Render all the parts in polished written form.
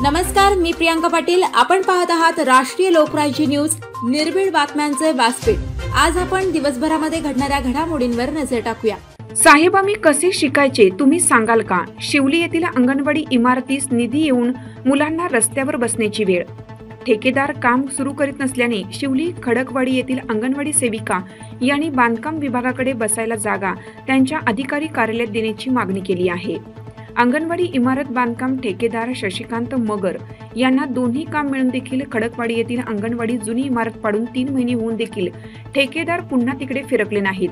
नमस्कार, मी प्रियांका पाटील। आपण पाहत आहात राष्ट्रीय लोकराज्य न्यूज, निर्भीड बातम्यांचे व्यासपीठ। आज आपण दिवसभरामध्ये घडणाऱ्या घडामोडींवर नजर टाकूया। साहेब, आम्ही कसे शिकायचे तुम्ही सांगाल का? शिवली येथील अंगणवाडी इमारतीस निधी येऊन मुलांना रस्त्यावर बसण्याची वेळ। ठेकेदार काम सुरू करीत नसल्याने शिवली खडकवाडी येथील अंगणवाडी सेविका यांनी बांधकाम विभागाकडे बसायला जागा त्यांच्या अधिकारी कार्यालयात देण्याची मागणी केली आहे। अंगणवाडी इमारत बांधकाम ठेकेदार शशिकांत मगर यांना दोन्ही काम मिळून देखील खडकवाडी येथील अंगणवाडी जुनी इमारत पाडून 3 महिने होऊन देखील ठेकेदार पुन्हा तिकडे फिरकले नाहीत।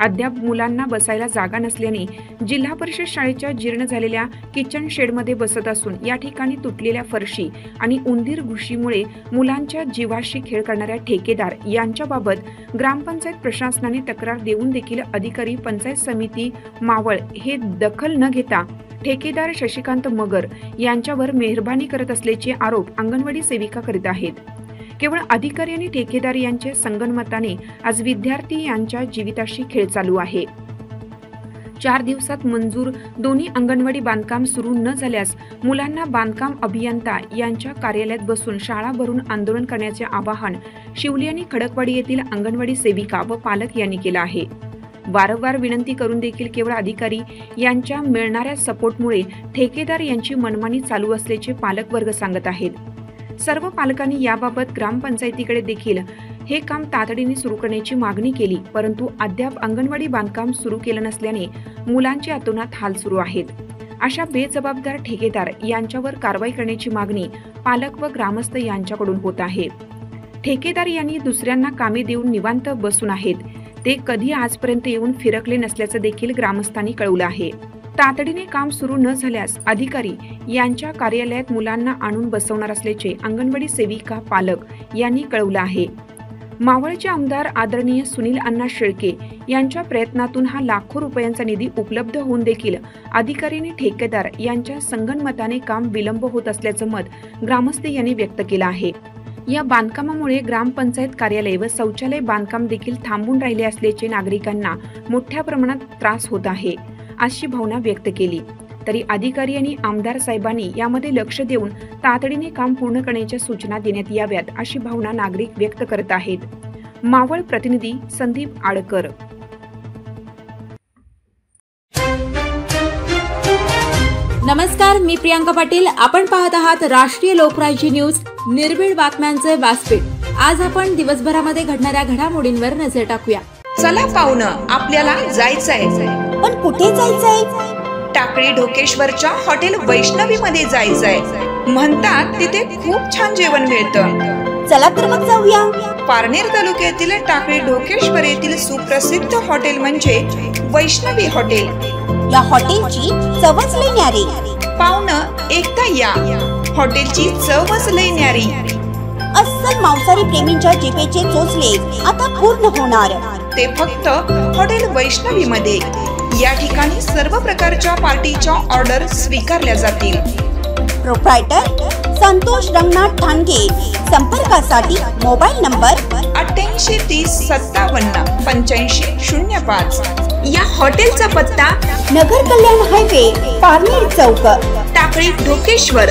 अद्याप मुलांना बसायला जागा नसल्याने जिल्हा परिषद शाळेच्या जीर्ण झालेल्या किचन शेडमध्ये बसत असून या ठिकाणी तुटलेल्या फरशी आणि उंदीर घुशीमुळे मुलांच्या जीवाशी खेळ करणाऱ्या ठेकेदार यांच्याबाबत ग्रामपंचायत प्रशासनाने तक्रार देऊन देखील अधिकारी पंचायत समिती मावळ हे दखल न घेता ठेकेदार शशिकांत मगर यांच्यावर मेहरबानी करत असल्याचे आरोप अंगणवाडी सेविका करीत आहेत। केवळ अधिकारी आणि ठेकेदार यांचे संगनमताने आज विद्यार्थी यांच्या जीविताशी खेळ चालू आहे। 4 दिवसात मंजूर दोन्ही अंगणवाडी बांधकाम सुरू न झाल्यास मुलांना बांधकाम अभियंता यांच्या कार्यालयात बसून शाळा भरून आंदोलन करण्याचे आवाहन शिवली आणि खडकवाडी येथील अंगणवाडी सेविका व पालक यांनी केले आहे। वारंवार विनंती करून देखील केवळ अधिकारी यांच्या मिळणाऱ्या सपोर्टमुळे ठेकेदार यांची मनमानी चालू असल्याचे पालक वर्ग सांगत आहेत। सर्व पालकांनी याबाबत ग्रामपंचायतीकडे देखील हे काम तातडीने सुरू करण्याची मागणी केली, परंतु अद्याप अंगणवाडी बांधकाम सुरू केलं नसल्याने मुलांचे अतोनात हाल सुरू आहेत। अशा बेजबाबदार ठेकेदार यांच्यावर कारवाई करण्याची मागणी पालक व ग्रामस्थ यांच्याकडून होत आहे। ठेकेदार यांनी दुसऱ्यांना कामे देऊन निवांत बसून आहेत, ते कधी आजपर्यंत येऊन फिरकले नसल्याचं देखील ग्रामस्थांनी कळवलं आहे। तातडीने काम सुरू न झाल्यास अधिकारी यांच्या कार्यालयात मुलांना आणून बसवणार असल्याचे अंगणवाडी सेविका पालक यांनी कळवलं आहे। मावळचे आमदार आदरणीय सुनील अण्णा शेळके यांच्या प्रयत्नातून हा लाखो रुपयांचा निधी उपलब्ध होऊन देखील अधिकारी आणि ठेकेदार यांच्या संगनमताने काम विलंब होत असल्याचं मत ग्रामस्थ यांनी व्यक्त केलं आहे। या बांधकामामुळे ग्रामपंचायत कार्यालय व शौचालय बांधकाम देखील थांबून राहिले असल्याचे नागरिकांना मोठ्या प्रमाणात त्रास होत आहे अशी भावना व्यक्त केली। तरी अधिकारी आणि आमदार साहेबांनी यामध्ये लक्ष देऊन तातडीने काम पूर्ण करण्याच्या सूचना देण्यात याव्यात अशी भावना नागरिक व्यक्त करत आहेत। मावळ प्रतिनिधी संदीप आडकर। नमस्कार, मी प्रियांका पाटील। आपण पाहत आहात राष्ट्रीय लोकराज्य न्यूज, निर्भीड बातम्यांचे व्यासपीठ। आज आपण दिवसभरामध्ये घडणाऱ्या घडामोडींवर नजर टाकूया। चला पाहुणं, आपल्याला जायचंय। पण कुठे जायचंय? टाकळी ढोकेश्वरच्या हॉटेल वैष्णवी मध्ये जायचंय। म्हणतात तिथे खूप छान जेवण मिळतं। चला तर मग जाऊया। पारनेर तालुक्यातील टाकळी ढोकेश्वर येथील सुप्रसिद्ध हॉटेल म्हणजे वैष्णवी हॉटेल। या हॉटेलची चवच लई न्यारी। पाहुणं, एकदा या, हॉटेलची चवच लई न्यारी। अस्सल मांसाहारी प्रेमींच्या जिभेचे चोचले आता पूर्ण होणार, ते फक्त हॉटेल वैष्णवी मध्ये। या ठिकाणी सर्व प्रकारच्या पार्टीच्या ऑर्डर स्वीकारल्या जातील। प्रोप्रायटर संतोष रंगनाथ ठाणगे। संपर्कासाठी मोबाईल नंबर 88 30 57 85 05। या हॉटेलचा पत्ता नगर कल्याण हायवे, पारनेर चौक, टाकळी ढोकेश्वर।